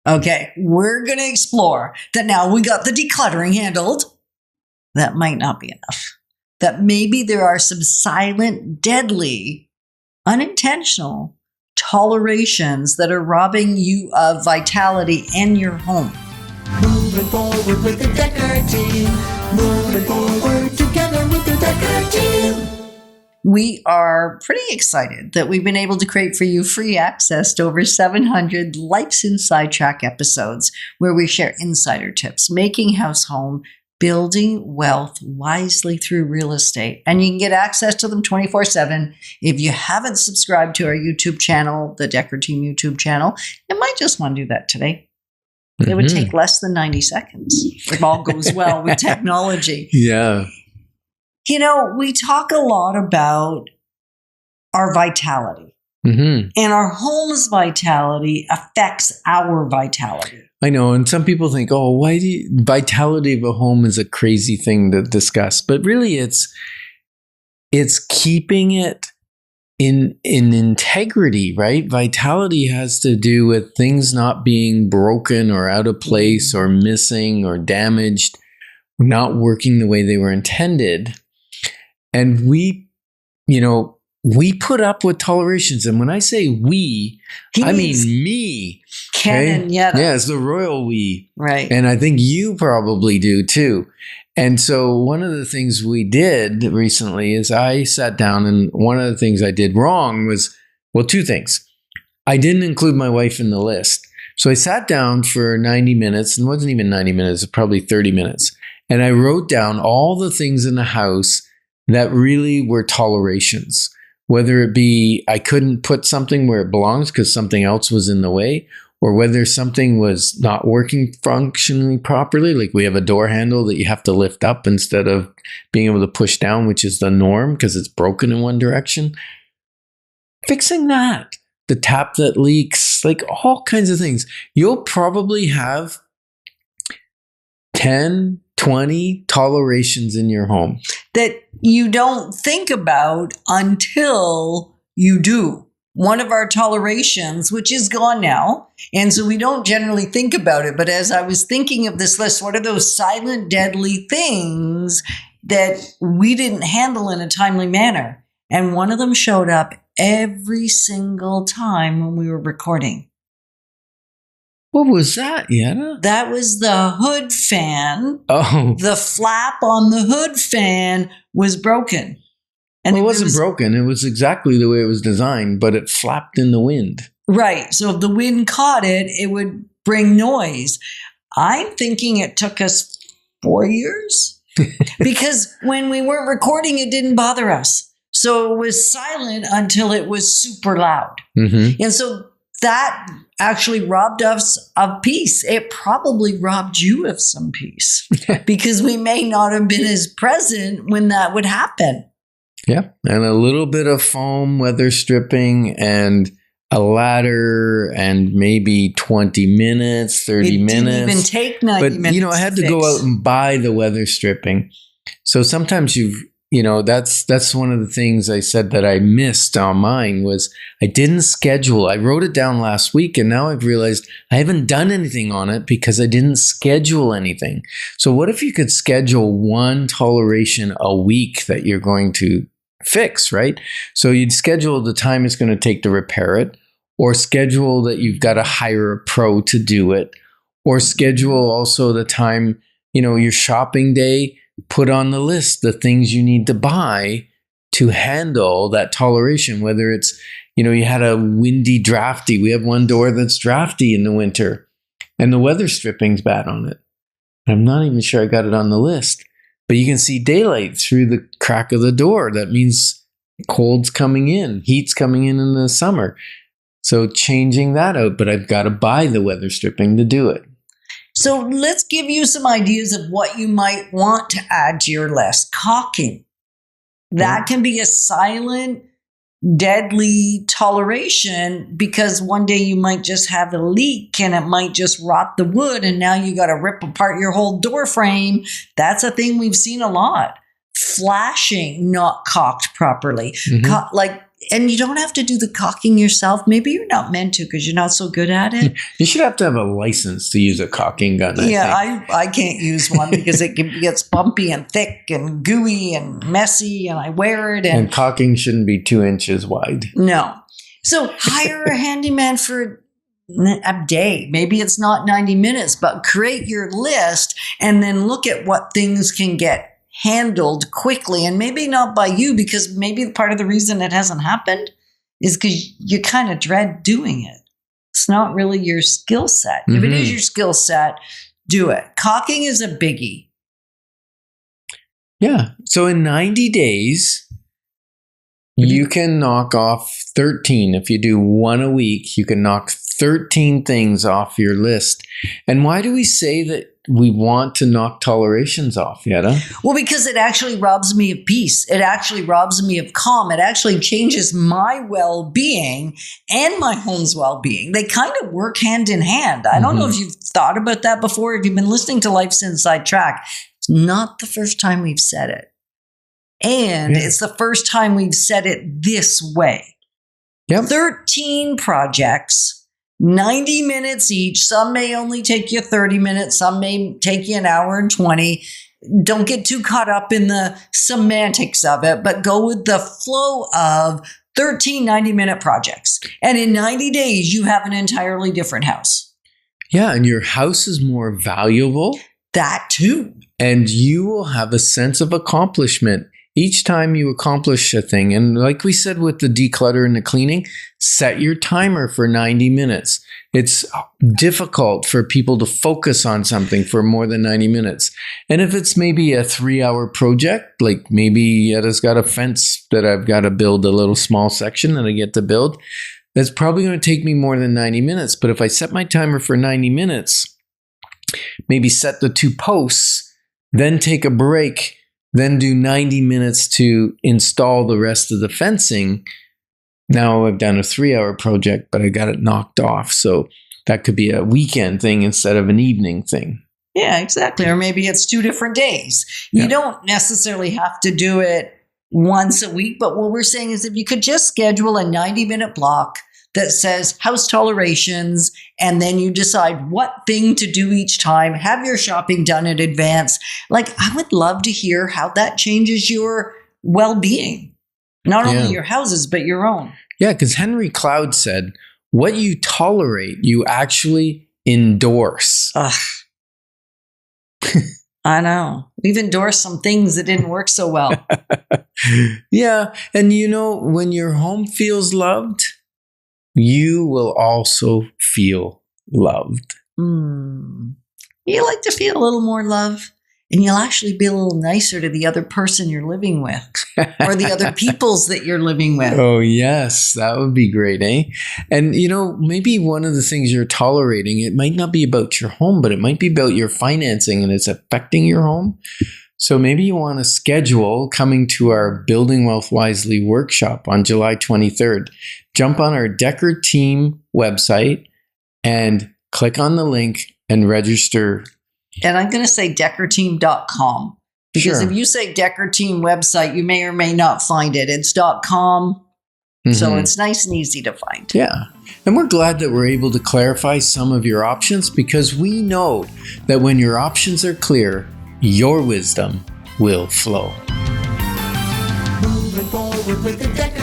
Okay, we're going to explore that now we got the decluttering handled. That might not be enough. That maybe there are some silent, deadly, unintentional tolerations that are robbing you of vitality in your home. Moving forward with the Dekker Team. Moving forward together with the Dekker Team. We are pretty excited that we've been able to create for you free access to over 700 Life's Inside Track episodes where we share insider tips, making house home, building wealth wisely through real estate. And you can get access to them 24/7. If you haven't subscribed to our YouTube channel, the Dekker Team YouTube channel, you might just want to do that today. It would take less than 90 seconds if all goes well with technology. Yeah. You know, we talk a lot about our vitality, and our home's vitality affects our vitality. I know. And some people think, oh, vitality of a home is a crazy thing to discuss. But really, it's keeping it in integrity, right? Vitality has to do with things not being broken or out of place or missing or damaged, not working the way they were intended. And we put up with tolerations. And when I say we, I mean me. Ken and Yetta. Yeah, it's the royal we. Right. And I think you probably do too. And so one of the things we did recently is I sat down, and one of the things I did wrong was, well, two things. I didn't include my wife in the list. So I sat down for 90 minutes, and it wasn't even 90 minutes, probably 30 minutes. And I wrote down all the things in the house that really were tolerations, whether it be I couldn't put something where it belongs because something else was in the way, or whether something was not working functionally properly. Like we have a door handle that you have to lift up instead of being able to push down, which is the norm because it's broken in one direction. Fixing that, the tap that leaks, like all kinds of things. You'll probably have 10, 20 tolerations in your home that you don't think about until you do. One of our tolerations, which is gone now, and so we don't generally think about it, but as I was thinking of this list, what are those silent, deadly things that we didn't handle in a timely manner? And one of them showed up every single time when we were recording. What was that, Yetta? That was the hood fan. Oh. The flap on the hood fan was broken. And well, it wasn't broken. It was exactly the way it was designed, but it flapped in the wind. Right. So if the wind caught it, it would bring noise. I'm thinking it took us 4 years because when we weren't recording, it didn't bother us. So it was silent until it was super loud. And so that actually robbed us of peace. It probably robbed you of some peace because we may not have been as present when that would happen. Yeah. And a little bit of foam weather stripping and a ladder and maybe 20 minutes, 30 minutes. It didn't even take 90 minutes. But, you know, I had to go out and buy the weather stripping. So sometimes that's one of the things I said that I missed on mine was I didn't schedule. I wrote it down last week, and now I've realized I haven't done anything on it because I didn't schedule anything. So what if you could schedule one toleration a week that you're going to fix, right? So you'd schedule the time it's going to take to repair it, or schedule that you've got to hire a pro to do it, or schedule also the time, your shopping day. Put on the list the things you need to buy to handle that toleration, whether it's, you had a windy, drafty. We have one door that's drafty in the winter and the weather stripping's bad on it. I'm not even sure I got it on the list, but you can see daylight through the crack of the door. That means cold's coming in, heat's coming in the summer. So changing that out, but I've got to buy the weather stripping to do it. So let's give you some ideas of what you might want to add to your list. Caulking. That can be a silent, deadly toleration because one day you might just have a leak and it might just rot the wood and now you got to rip apart your whole door frame. That's a thing we've seen a lot. Flashing not caulked properly. And you don't have to do the caulking yourself. Maybe you're not meant to because you're not so good at it. You should have to have a license to use a caulking gun. I can't use one because it gets bumpy and thick and gooey and messy, and I wear it. And caulking shouldn't be 2 inches wide. No. So hire a handyman for a day. Maybe it's not 90 minutes, but create your list and then look at what things can get handled quickly. And maybe not by you, because maybe part of the reason it hasn't happened is because you kind of dread doing it. It's not really your skill set. If it is your skill set, do it. Caulking is a biggie. Yeah. So in 90 days, you can knock off 13. If you do one a week, you can knock 13 things off your list. And why do we say that we want to knock tolerations off, Yetta? Well, because it actually robs me of peace. It actually robs me of calm. It actually changes my well-being and my home's well-being. They kind of work hand in hand. I don't know if you've thought about that before. If you've been listening to Life's Inside Track, it's not the first time we've said it. And it's the first time we've said it this way. 13 projects, 90 minutes each. Some may only take you 30 minutes. Some may take you an hour and 20. Don't get too caught up in the semantics of it, but go with the flow of 13 90-minute projects. And in 90 days, you have an entirely different house. Yeah, and your house is more valuable. That too. And you will have a sense of accomplishment each time you accomplish a thing. And like we said with the declutter and the cleaning, set your timer for 90 minutes. It's difficult for people to focus on something for more than 90 minutes. And if it's maybe a 3-hour project, like maybe Yetta's got a fence that I've got to build a little small section that I get to build, that's probably going to take me more than 90 minutes. But if I set my timer for 90 minutes, maybe set the 2 posts, then take a break, then do 90 minutes to install the rest of the fencing. Now I've done a 3-hour project, but I got it knocked off. So that could be a weekend thing instead of an evening thing. Yeah, exactly. Or maybe it's 2 different days. You don't necessarily have to do it once a week. But what we're saying is if you could just schedule a 90-minute block that says house tolerations, and then you decide what thing to do each time, have your shopping done in advance. Like, I would love to hear how that changes your well-being. Not only your houses, but your own. Yeah, because Henry Cloud said, what you tolerate, you actually endorse. Ugh. I know. We've endorsed some things that didn't work so well. Yeah, and you know, when your home feels loved, you will also feel loved. You like to feel a little more love, and you'll actually be a little nicer to the other person you're living with or the other peoples that you're living with. Oh, yes. That would be great, eh? And, you know, maybe one of the things you're tolerating, it might not be about your home, but it might be about your financing and it's affecting your home. So maybe you want to schedule coming to our Building Wealth Wisely workshop on July 23rd. Jump on our Dekker Team website and click on the link and register. And I'm going to say deckerteam.com. Because if you say Dekker Team website, you may or may not find it. It's .com. So it's nice and easy to find. Yeah. And we're glad that we're able to clarify some of your options, because we know that when your options are clear, your wisdom will flow. Moving forward with the Dekker